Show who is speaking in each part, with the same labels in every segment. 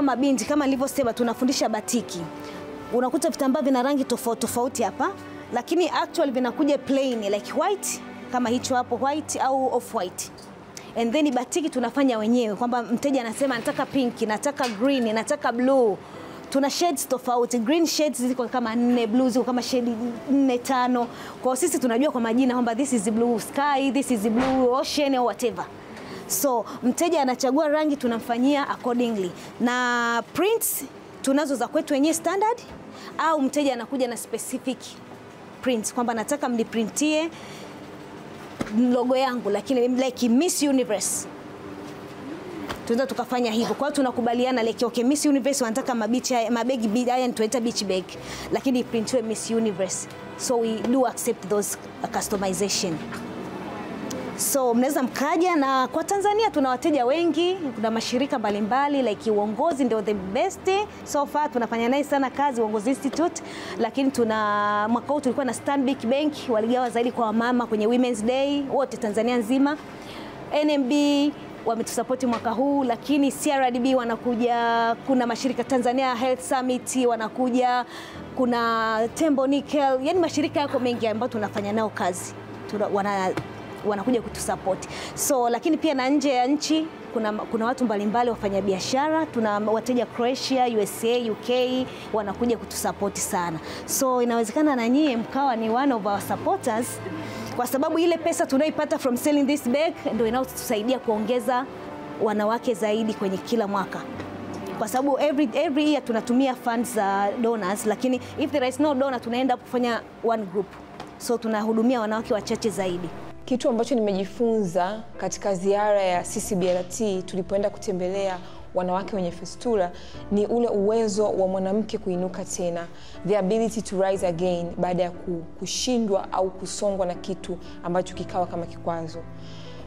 Speaker 1: mabinti kama nilivyosema tunafundisha batiki. Unakuta vitambaa vina rangi tofauti tofauti hapa, lakini actually vinakuja plain like white kama hicho hapo white au off white. And then batiki tunafanya wenyewe kwamba mteja anasema nataka pink, nataka green, nataka blue. Tuna shades tofauti, green shades ziko kama 4, blue ziko kama shade 4 5. Kwa sisi tunajua kwa majina kwamba this is blue sky, this is blue ocean or whatever. So mteja anachagua rangi tunamfanyia accordingly. Na prints tunazo za kwetu wenyewe standard au mteja anakuja na specific prints kwamba nataka mliprintie logo yangu lakini like Miss Universe. Tunaweza tukafanya hivyo. Kwa hiyo tunakubaliana like okay Miss Universe wanataka mabegi haya tunaita beach bag lakini printiwe Miss Universe. So we do accept those customization. So mnaweza mkaja, na kwa Tanzania tuna wateja wengi, kuna mashirika mbalimbali like Uongozi ndio the best so far, tunafanya naye sana kazi Uongozi Institute, lakini tuna mwaka huu tulikuwa na Stanbic Bank waligawa zaidi kwa mama kwenye Women's Day wote Tanzania nzima. NMB wametusupport mwaka huu, lakini CRDB wanakuja, kuna mashirika Tanzania Health Summit wanakuja, kuna Tembo Nickel, yani mashirika yako mengi ambayo tunafanya nao kazi. Wanakuja kutusupport. So lakini pia na nje ya nchi kuna watu mbalimbali wafanya biashara, tuna wateja Croatia, USA, UK wanakuja kutusupport sana. So inawezekana na nyie mkawa ni one of our supporters kwa sababu ile pesa tunayoipata from selling this bag ndio inayotusaidia kuongeza wanawake zaidi kwenye kila mwaka. Kwa sababu every year tunatumia funds za donors, lakini if there is no donor tunaenda kufanya one group. So tunahudumia wanawake wachache zaidi.
Speaker 2: Kitu ambacho nimejifunza katika ziara ya CCBRT tulipoenda kutembelea wanawake wenye fistula ni ule uwezo wa mwanamke kuinuka tena, the ability to rise again baada ya kushindwa au kusongwa na kitu ambacho kikawa kama kikwazo.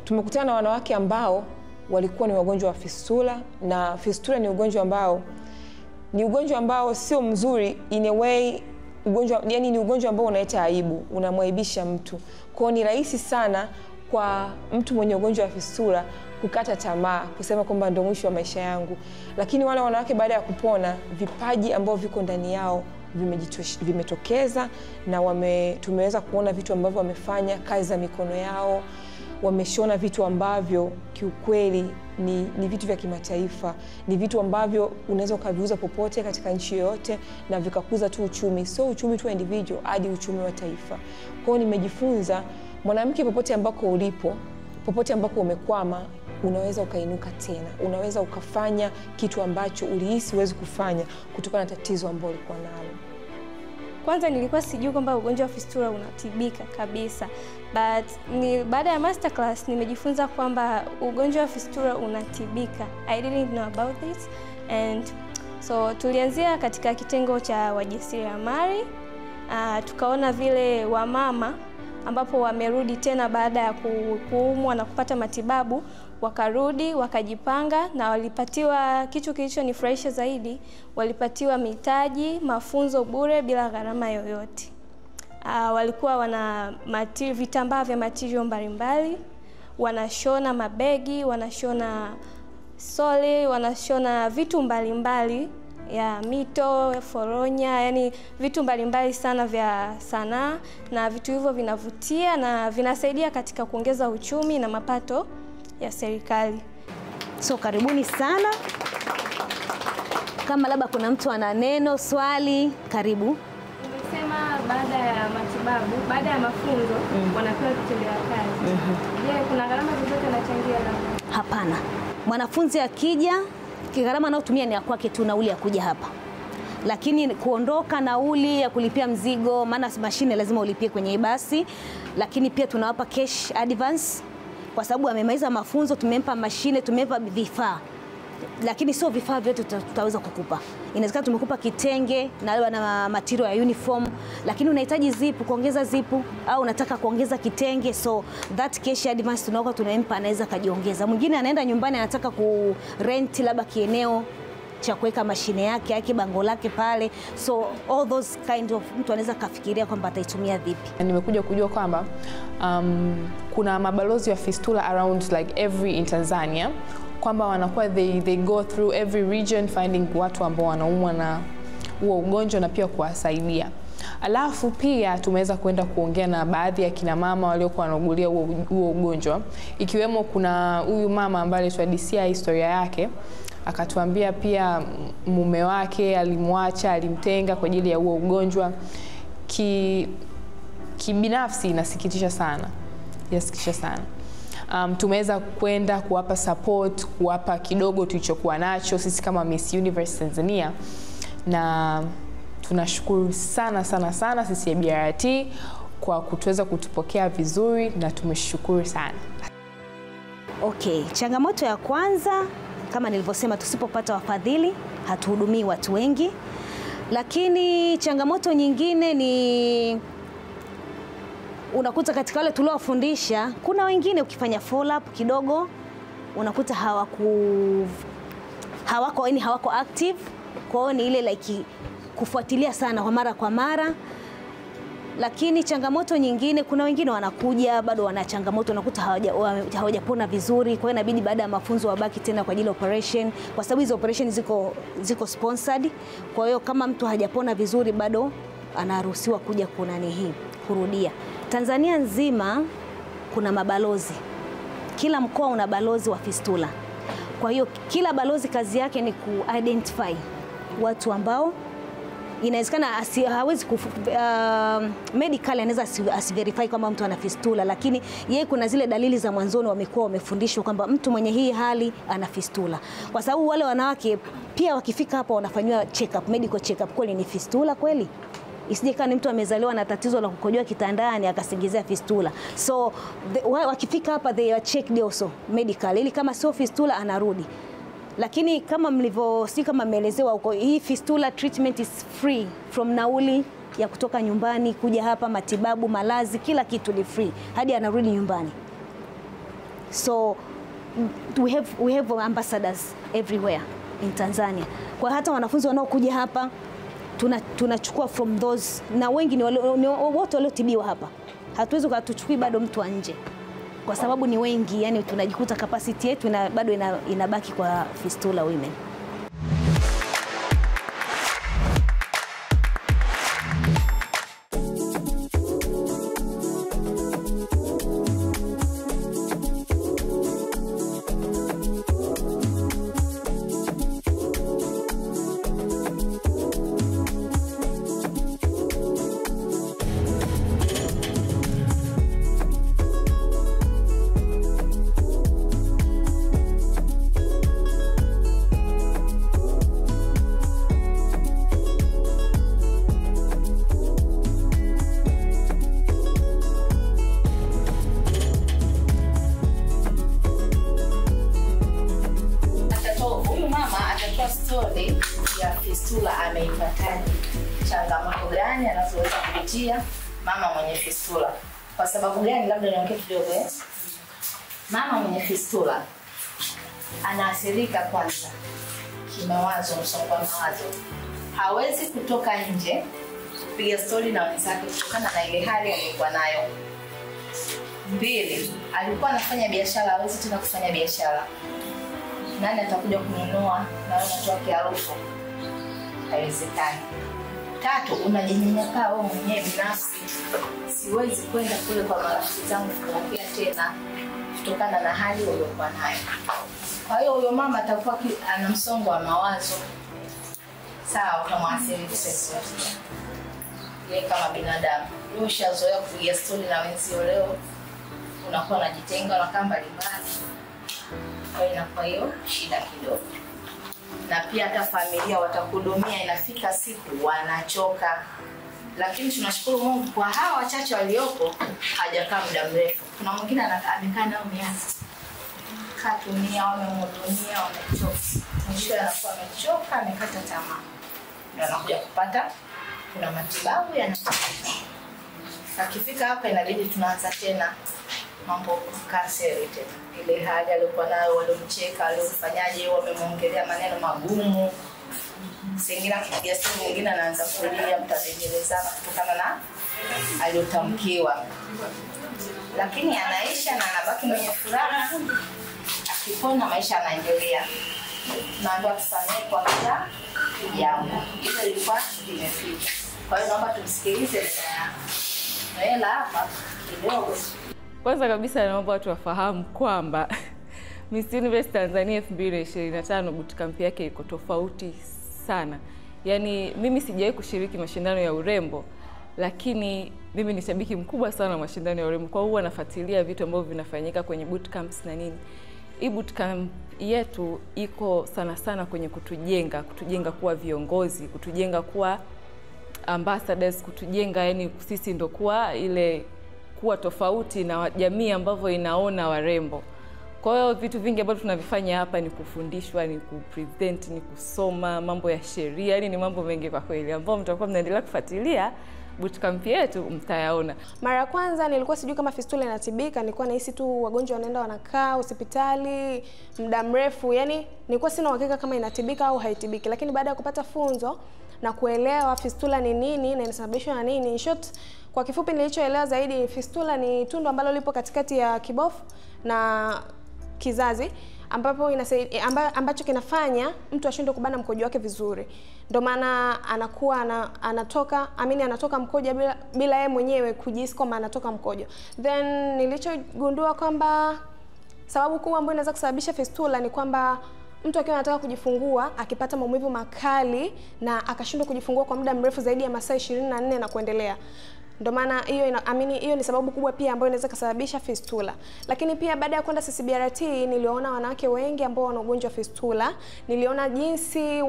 Speaker 2: Tumekutana na wanawake ambao walikuwa ni wagonjwa wa fistula, na fistula ni ugonjwa ambao sio mzuri in a way. Yani ni ugonjwa ambao unaleta aibu, unamwaibisha mtu. Kwa ni rahisi sana kwa mtu mwenye ugonjwa wa fistula kukata tamaa, kusema kwamba ndio mwisho wa maisha yangu. Lakini wale wanawake baada ya kupona, vipaji ambao viko ndani yao vimetokeza, na tumeweza kuona vitu ambavyo wamefanya, kazi za mikono yao, wameshona vitu ambavyo kiukweli ni vitu vya kimataifa, ni vitu ambavyo unaweza ukaviuza popote katika nchi yoyote na vikakuza tu uchumi, sio uchumi tu individual hadi uchumi wa taifa. Kwa hiyo nimejifunza mwanamke popote ambako ulipo, popote ambako umekwama, unaweza ukainuka tena, unaweza ukafanya kitu ambacho ulihisi huwezi kufanya kutokana na tatizo ambalo ulikuwa nalo.
Speaker 3: Kwanza nilikuwa sijui kwamba ugonjwa wa fistula unatibika kabisa. But baada ya masterclass nimejifunza kwamba ugonjwa wa fistula unatibika. I didn't know about this. And so tulianzia katika kitengo cha wajasiriamali. Tukaona vile wamama ambapo wamerudi tena baada ya kuumwa na kupata matibabu, wakarudi wakajipanga na walipatiwa kitu kilichonifurahisha zaidi, walipatiwa mitaji, mafunzo bure bila gharama yoyote. Walikuwa wana vitambaa vya material mbalimbali, wanashona mabegi, wanashona soli, wanashona vitu mbalimbali ya mito, foronya, yani vitu mbalimbali sana vya sanaa, na vitu hivyo vinavutia na vinasaidia katika kuongeza uchumi na mapato ya serikali.
Speaker 1: So karibuni sana. Kama labda kuna mtu ana neno, swali, karibu.
Speaker 3: Umesema baada ya matibabu, baada ya mafunzo wanapewa vitendea kazi. Je, kuna gharama zozote anachangia labda?
Speaker 1: Hapana. Mwanafunzi akija, gharama anayotumia ni ya kwake tu, nauli ya kuja hapa. Lakini kuondoka, nauli ya kulipia mzigo, maana mashine lazima ulipie kwenye basi, lakini pia tunawapa cash advance kwa sababu amemaliza mafunzo, tumempa mashine, tumempa vifaa. Lakini sio vifaa vyote tutaweza kukupa. Inawezekana tumekupa kitenge na material ya uniform, lakini unahitaji zipu, kuongeza zipu, au unataka kuongeza kitenge, so that cash advance tunampa, anaweza kajiongeza. Mwingine anaenda nyumbani anataka ku rent labda kieneo cha kuweka mashine yake bango lake pale, so all those kind of mtu anaweza kafikiria kwamba ataitumia vipi.
Speaker 4: Nimekuja kujua kwamba kuna mabalozi wa fistula around like every in Tanzania, kwamba wanakuwa they go through every region finding watu ambao wanaumwa na huo ugonjwa na pia kuwasaidia. Alafu pia tumeweza kwenda kuongea na baadhi ya kina mama waliokuwa wanaugulia huo ugonjwa, ikiwemo kuna huyu mama ambaye alituhadithia historia yake, akatuambia pia mume wake alimwacha, alimtenga kwa ajili ya huo ugonjwa. Kibinafsi inasikitisha sana. Yasikitisha sana. Tumeweza kwenda kuwapa support, kuwapa kidogo tulichokuwa nacho sisi kama Miss Universe Tanzania, na tunashukuru sana sana sana sisi ya BRT kwa kutuweza kutupokea vizuri, na tumeshukuru sana.
Speaker 1: Okay, changamoto ya kwanza kama nilivyosema, tusipopata wafadhili hatuhudumii watu wengi. Lakini changamoto nyingine ni unakuta katika wale tuliowafundisha kuna wengine ukifanya follow up kidogo unakuta hawako active. Kwa hiyo ni ile like kufuatilia sana kwa mara. Lakini changamoto nyingine, kuna wengine wanakuja bado wana changamoto, unakuta hawajapona vizuri, kwa hiyo inabidi baada ya mafunzo wabaki tena kwa ajili ya operation, kwa sababu hizo operation ziko sponsored. Kwa hiyo kama mtu hajapona vizuri bado anaruhusiwa kuja kurudia. Tanzania nzima kuna mabalozi. Kila mkoa una balozi wa fistula. Kwa hiyo kila balozi kazi yake ni ku-identify watu ambao inawezekana hawezi medical anaweza asiverify kama mtu ana fistula, lakini yeye kuna zile dalili za mwanzoni wamekuwa wamefundishwa kwamba mtu mwenye hii hali ana fistula. Kwa sababu wale wanawake pia wakifika hapa wanafanywa medical check up, kweli ni fistula kweli? Isije kama mtu amezaliwa na tatizo la kukojoa kitandani akasingizia fistula. So wakifika hapa they are checked also medical, ili kama sio fistula anarudi. Lakini kama kama mmeelezewa huko, hii fistula treatment is free, from nauli ya kutoka nyumbani kuja hapa, matibabu, malazi, kila kitu ni free hadi anarudi nyumbani. So we have ambassadors everywhere in Tanzania. Kwa hata wanafunzi wanaokuja hapa tunachukua from those, na wengi ni wote waliotibiwa hapa. Hatuwezi kuchukui bado mtu wa nje, kwa sababu ni wengi, yani tunajikuta capacity yetu bado inabaki kwa fistula women.
Speaker 5: Story ya fistula ameipataje, changamoto gani anazoweza kupitia mama mwenye fistula. Kwa sababu gani? Labda niongee kidogo. Mama mwenye fistula anaathirika kwanza kimawazo, msongo wa mawazo. Hawezi kutoka nje kupiga story na wenzake kutokana na ile hali aliyokuwa nayo. 2, alikuwa anafanya biashara, hawezi tena kufanya biashara. Nani atakuja kununua na wewe unatoa kiharufu? Haiwezekani. 3, unajinyanyapaa wewe mwenyewe binafsi. Siwezi kwenda kule kwa marafiki zangu kuongea tena kutokana na hali uliyokuwa nayo. Kwa hiyo huyo mama atakuwa ana msongo wa mawazo. Sawa, utamwathiri sasa. Yeye kama binadamu, wewe ushazoea kupiga story na wenzio, leo unakuwa unajitenga, unakaa mbali. Kwa hiyo shida kidogo. Na pia hata familia watakuhudumia, inafika siku wanachoka. Lakini tunashukuru Mungu kwa hawa wachache waliopo hajakaa muda mrefu. Kuna mwingine amekaa nao miaka katumia, wamemhudumia, wamechoka. Mwisho anakuwa amechoka, amekata tamaa. Ndio anakuja kupata kuna matibabu yanapata. Akifika hapa inabidi tunaanza tena mambo kanseri tena. Ile hali aliyokuwa nayo, waliomcheka, waliofanyaje, wamemwongelea maneno magumu. Sengina kipiga simu mwingine anaanza kulia, mtatengelezana kutokana na aliyotamkiwa. Lakini anaisha na anabaki mwenye furaha. akipona maisha yanaendelea. Naomba tusamehe kwa kila jambo. Hilo lilikuwa limefika. Kwa hiyo naomba tumsikilize Noela hapa kidogo.
Speaker 6: Kwanza kabisa naomba watu wafahamu kwamba Miss Universe Tanzania 2025 bootcamp yake iko tofauti sana. Yaani mimi sijawahi kushiriki mashindano ya urembo, lakini mimi ni shabiki mkubwa sana wa mashindano ya urembo. Kwa hiyo nafuatilia vitu ambavyo vinafanyika kwenye bootcamps na nini. Hii bootcamp yetu iko sana sana kwenye kutujenga kuwa viongozi, kutujenga kuwa ambassadors, kutujenga yani sisi ndo kuwa tofauti na jamii ambavyo inaona warembo. Kwa hiyo vitu vingi ambavyo tunavifanya hapa ni kufundishwa, ni kupresent, ni kusoma mambo ya sheria, yani ni mambo mengi kwa kweli ambao mtakuwa mnaendelea kufuatilia bootcamp yetu mtayaona.
Speaker 7: Mara kwanza nilikuwa sijui kama fistula inatibika, nilikuwa nahisi tu wagonjwa wanaenda wanakaa hospitali muda mrefu, yani nilikuwa sina uhakika kama inatibika au haitibiki. Lakini baada ya kupata funzo na kuelewa fistula ni nini na inasababishwa na nini, in short, kwa kifupi nilichoelewa zaidi, fistula ni tundu ambalo lipo katikati ya kibofu na kizazi ambacho kinafanya mtu ashindwe kubana mkojo wake vizuri. Ndio maana anakuwa anatoka mkojo bila yeye mwenyewe kujihisi kama anatoka mkojo. Then nilichogundua kwamba sababu kubwa ambayo inaweza kusababisha fistula ni kwamba mtu akiwa anataka kujifungua akipata maumivu makali na akashindwa kujifungua kwa muda mrefu zaidi ya masaa 24 na kuendelea. Ndio maana hiyo ni sababu kubwa pia ambayo inaweza kusababisha fistula. Lakini pia baada ya kwenda CCBRT niliona wanawake wengi ambao wana ugonjwa wa fistula, niliona jinsi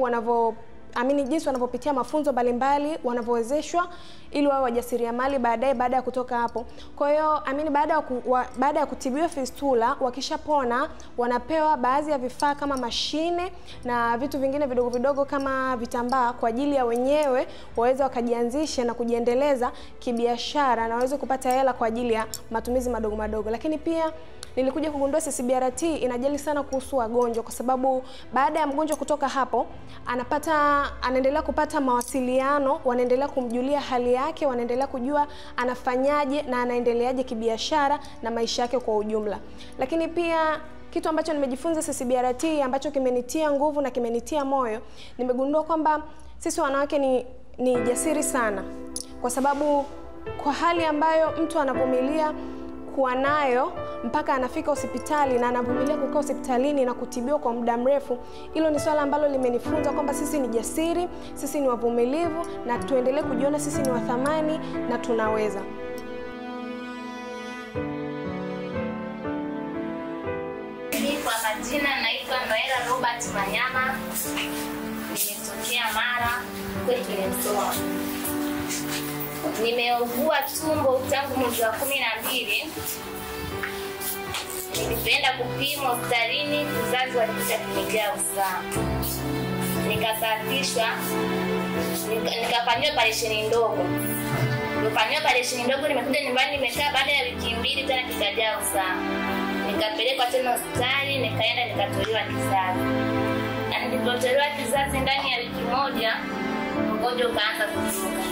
Speaker 7: wanavyopitia mafunzo mbalimbali, wanavyowezeshwa ili wawe wajasiriamali baada ya kutoka hapo. Kwa hiyo baada ya kutibiwa fistula, wakishapona wanapewa baadhi ya vifaa kama mashine na vitu vingine vidogo vidogo kama vitambaa kwa ajili ya wenyewe waweze wakajianzisha na kujiendeleza kibiashara na waweze kupata hela kwa ajili ya matumizi madogo madogo. Lakini pia nilikuja kugundua CCBRT inajali sana kuhusu wagonjwa, kwa sababu baada ya mgonjwa kutoka hapo anaendelea kupata mawasiliano, wanaendelea kumjulia hali yake, wanaendelea kujua anafanyaje na anaendeleaje kibiashara na maisha yake kwa ujumla. Lakini pia kitu ambacho nimejifunza CCBRT ambacho kimenitia nguvu na kimenitia moyo, nimegundua kwamba sisi wanawake ni jasiri sana, kwa sababu kwa hali ambayo mtu anavumilia kuwa nayo mpaka anafika hospitali na anavumilia kukaa hospitalini na kutibiwa kwa muda mrefu, hilo ni swala ambalo limenifunza kwamba sisi ni jasiri, sisi ni wavumilivu na tuendelee kujiona sisi ni wa thamani na tunaweza.
Speaker 8: Mimi kwa majina naitwa Noela Robert Manyama. Nimetokea Mara, kwetu ni Msoma. Nimeugua tumbo tangu mwezi wa 12. Nilipoenda kupimwa hospitalini, kizazi walikuta kimejaa usaha. Nikasafishwa, nikafanyiwa operesheni ndogo. Nilipofanyiwa operesheni ndogo, nimekuja nyumbani, nimekaa baada ya wiki 2 tena kikajaa usaha. Nikapelekwa tena hospitali, nikaenda nikatolewa kizazi. Na nilipotolewa kizazi ndani ya wiki 1, mgonjwa ukaanza kuvuka.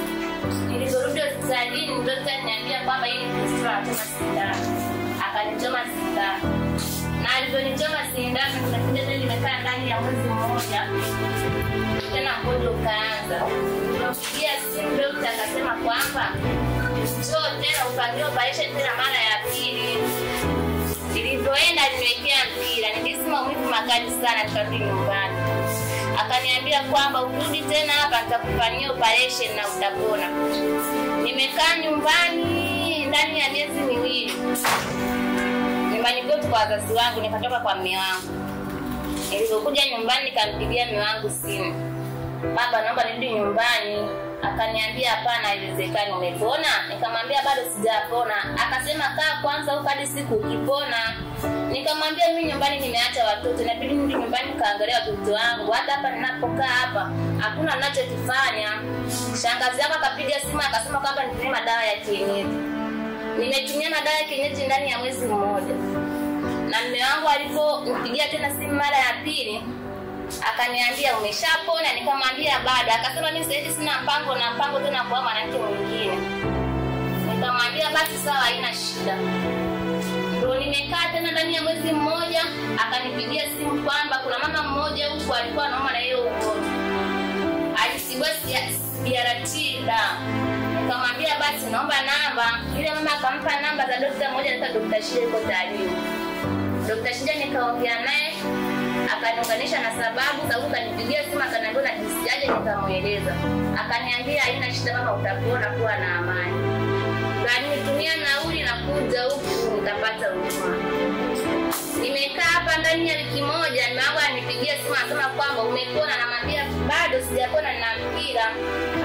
Speaker 8: Niliporudi hospitalini, daktari aliniambia kwamba hii ni fistula, atoma sindano. Akanichoma sindano. Na aliponichoma sindano, nimekuja tena nimekaa ndani ya mwezi mmoja. Tena mgonjwa ukaanza. Nilipopigia simu daktari akasema kwamba njoo tena ufanyiwe operation tena mara ya pili. Nilipoenda aliniwekea mpira, nilihisi maumivu makali sana, nikarudi nyumbani. Akaniambia kwamba ukirudi tena hapa nitakufanyia operation na utapona. Nimekaa nyumbani ndani ya miezi 2. Nyumbani kwetu kwa wazazi wangu, nikatoka kwa mume wangu. Nilipokuja nyumbani nikampigia mume wangu simu. Baba, naomba nirudi nyumbani. Akaniambia hapana, haiwezekani, umepona? Nikamwambia bado sijapona. Akasema kaa kwanza huko hadi siku ukipona. Nikamwambia mimi nyumbani nimeacha watoto, inabidi nirudi nyumbani kaangalia watoto wangu. Hata hapa ninapokaa hapa hakuna ninachokifanya. Shangazi yangu akapiga simu akasema kwamba nitumie madawa ya kienyeji. Nimetumia madawa ya kienyeji ndani ya mwezi mmoja. Na mume wangu aliponipigia tena simu mara ya pili, akaniambia umeshapona? Nikamwambia bado. Akasema mimi sasa sina mpango tena kwa mwanamke mwingine. Nikamwambia basi sawa, haina shida. Ndio nimekaa tena ndani ya mwezi mmoja, akanipigia simu kwamba kuna mama mmoja huko alikuwa anaumwa na hiyo ugonjwa. Alisibwa BRT da. Nikamwambia basi naomba namba. Yule mama akampa namba za daktari mmoja anaitwa Dr. Shida yuko Tarime. Dr. Shida nikaongea naye, akaniunganisha na sababu kanipigia simu akaniambia najisikiaje, nikamueleza. Akaniambia haina shida mama, utapona, kuwa na amani. Nitumia nauli na kuja huku nitapata huduma. Nimekaa hapa ndani ya wiki moja, mama anipigia simu anasema kwamba umepona, namwambia bado sijapona na mpira.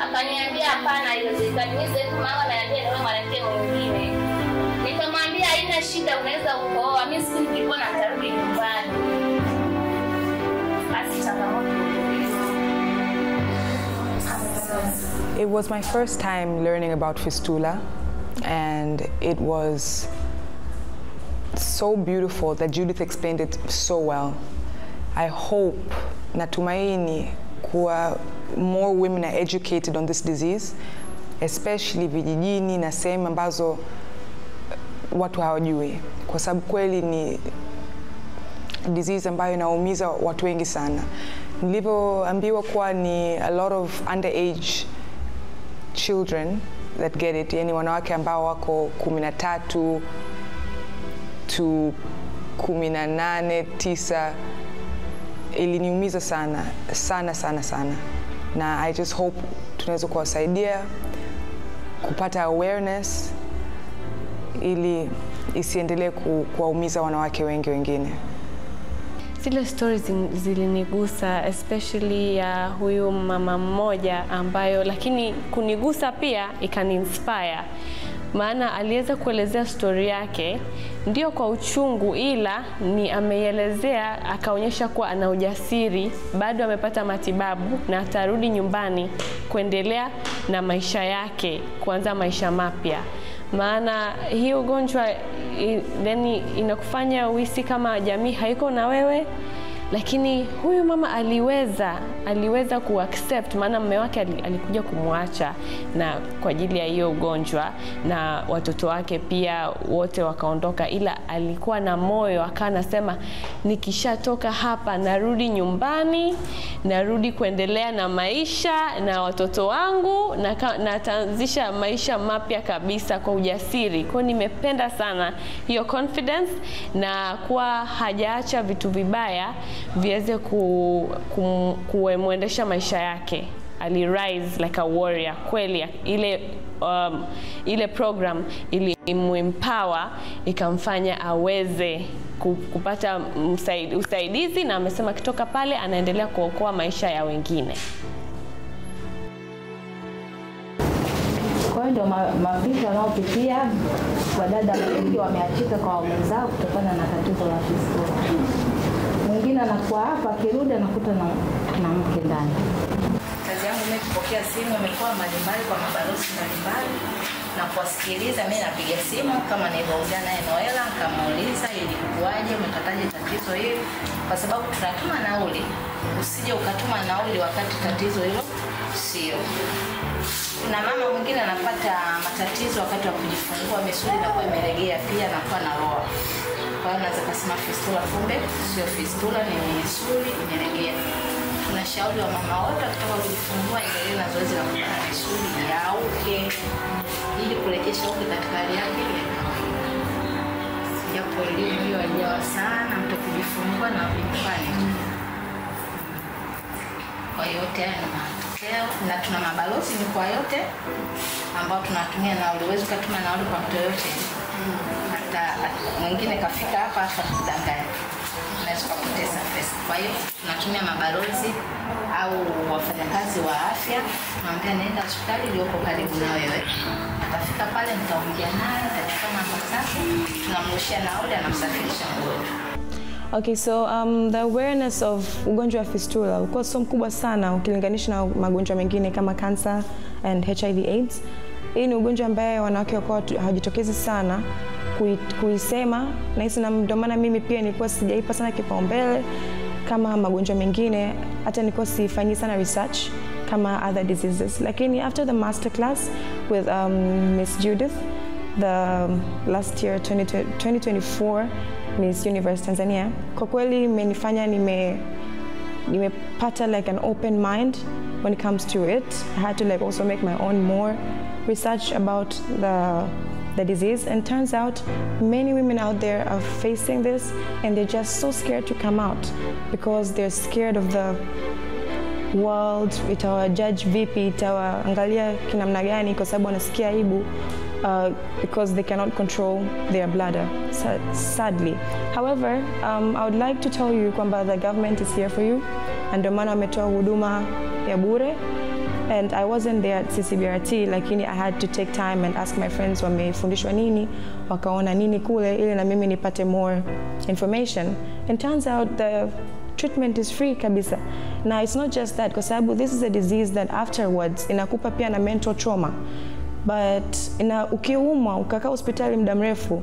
Speaker 8: Akaniambia hapana, haiwezekani. Mimi sasa mama ananiambia wewe mwanamke mwingine. Nikamwambia haina shida, unaweza ukooa. Mimi siku nikipona nitarudi nyumbani. Basi changamoto.
Speaker 2: It was my first time learning about fistula, and it was so beautiful that Judith explained it so well. I hope, natumaini, kuwa more women are educated on this disease, especially vijijini na sehemu ambazo watu hawajui, kwa sababu kweli ni disease ambayo inaumiza watu wengi sana. Nilivyoambiwa kuwa ni a lot of underage children that get it, yani wanawake ambao wako 13 to 18, 9, iliniumiza sana sana sana sana, na I just hope tunaweza kuwasaidia kupata awareness ili isiendelee kuwaumiza wanawake wengi wengine.
Speaker 3: Zile stories zilinigusa, especially ya huyu mama mmoja ambayo, lakini kunigusa pia ikani-inspire. Maana aliweza kuelezea story yake ndio kwa uchungu, ila ni ameielezea akaonyesha kuwa ana ujasiri, bado amepata matibabu na atarudi nyumbani kuendelea na maisha yake, kuanza maisha mapya. Maana hii ugonjwa inakufanya uhisi kama jamii haiko na wewe, lakini huyu mama aliweza kuaccept, maana mume wake alikuja kumwacha na kwa ajili ya hiyo ugonjwa, na watoto wake pia wote wakaondoka, ila alikuwa na moyo, akanasema nikishatoka hapa narudi nyumbani, narudi kuendelea na maisha na watoto wangu, na taanzisha maisha mapya kabisa kwa ujasiri. Kwa nimependa sana hiyo confidence, na kuwa hajaacha vitu vibaya viweze kumwendesha maisha yake. Ali rise like a warrior. Kweli ile program ilimuempower, ikamfanya aweze kupata usaidizi, na amesema kitoka pale anaendelea kuokoa maisha ya wengine.
Speaker 5: Kwa hiyo ndio mapishi wanaopitia wadada wengi wameachika kwa waume zao kutokana na tatizo la fistula. Mwingine anakuwa hapa, akirudi anakuta na mke ndani. Kazi yangu mimi kupokea simu imekuwa mbalimbali kwa mabalozi mbalimbali na kuwasikiliza. Mimi napiga simu kama nilivyoongea naye Noela, nikamuuliza ilikuwaje, umepataje tatizo hili, kwa sababu tunatuma nauli. Usije ukatuma nauli wakati tatizo hilo sio. Na mama mwingine anapata matatizo wakati wa kujifungua, misuli inakuwa imelegea, pia anakuwa na roho. Kwa hiyo naweza kusema fistula, kumbe sio fistula, ni misuli imelegea. Tunashauri wa mama wote wakitaka kujifungua endelee na zoezi la kupata misuli yauke ili kurejesha uke katika hali yake ya kawaida. Japo elimu hiyo haijawa sana, mtu kujifungua na nyumbani. Kwa yote haya ni matokeo, na tuna mabalozi mikoa yote ambao tunatumia nauli. Huwezi kutuma nauli kwa mtu yote. Hata mwingine kafika hapa kudanganya, unaweza kupoteza pesa. Kwa hiyo tunatumia mabalozi au wafanyakazi wa afya, tunamwambia nenda hospitali iliyoko karibu na wewe. Atafika pale, nitaongea naye, atachukua namba zake, tunamrushia nauli, anamsafirisha mgonjwa.
Speaker 2: Okay, so the awareness of ugonjwa wa fistula uko so mkubwa sana ukilinganisha na magonjwa mengine kama cancer and HIV/AIDS. Hii ni ugonjwa ambaye wanawake wako hawajitokezi sana kuisema, na hisi, na ndio maana mimi pia nilikuwa sijaipa sana kipaumbele kama magonjwa mengine, hata nilikuwa sifanyi sana research kama other diseases. Lakini after the masterclass with Miss Judith, the last year 2024 Miss Universe Tanzania. Kwa kweli imenifanya nimepata like an open mind when it comes to it. I had to like also make my own more research about the disease, and turns out many women out there are facing this and they're just so scared to come out because they're scared of the world, itawajudge vipi, itawaangalia kinamna gani kwa sababu wanasikia aibu because they cannot control their bladder, sadly. However, I would like to tell you kwamba the government is here for you, and ndio maana wametoa huduma ya bure. And I wasn't there at CCBRT, lakini I had to take time and ask my friends wamefundishwa nini, wakaona nini kule, ili na mimi nipate more information. And turns out the treatment is free kabisa. Now it's not just that, kwa sababu this is a disease that afterwards inakupa pia na mental trauma. But ukiumwa ukakaa hospitali muda mrefu,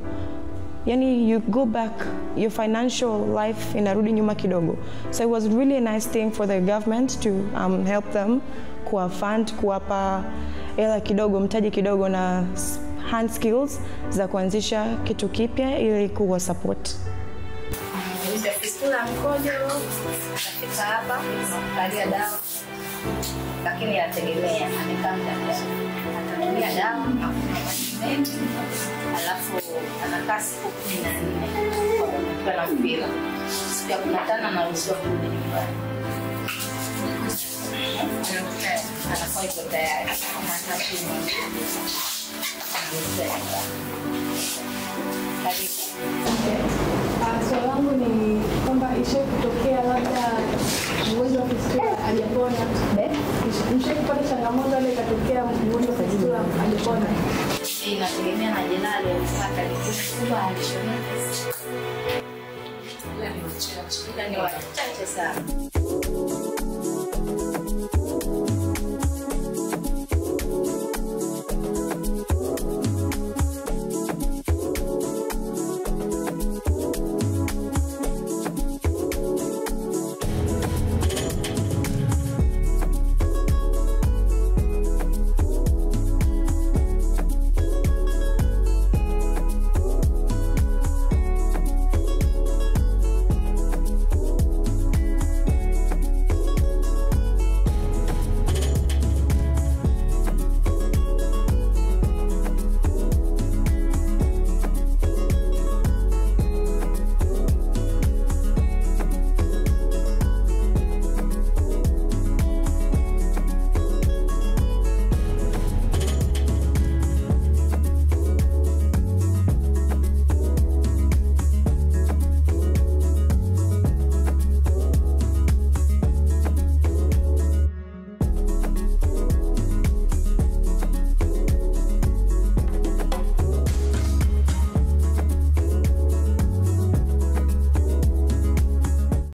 Speaker 2: yani you go back, your financial life inarudi nyuma kidogo. So it was really a nice thing for the government to help them, kuwa fund, kuwapa hela kidogo, mtaji kidogo na hand skills za kuanzisha kitu kipya ili kuwa support.
Speaker 5: Fistula mkojo, nafika hapa, nakukalia dawa, lakini yategemea, amekaa muda gani. Atatumia dawa, anakunywa maji mengi, alafu anakaa siku 14 kwa na mpira. Siku ya 15 anaruhusiwa kurudi nyumbani. Anakuwa iko tayari, anataka
Speaker 7: Swali langu ni kwamba ishawahi kutokea labda mgonjwa wa fistula hajapona, ishawahi kupata changamoto ile ikatokea mgonjwa wa fistula hajapona?
Speaker 5: Inategemea na jina aliyopata, likubwa alishoneka. Ila ni wachache sana.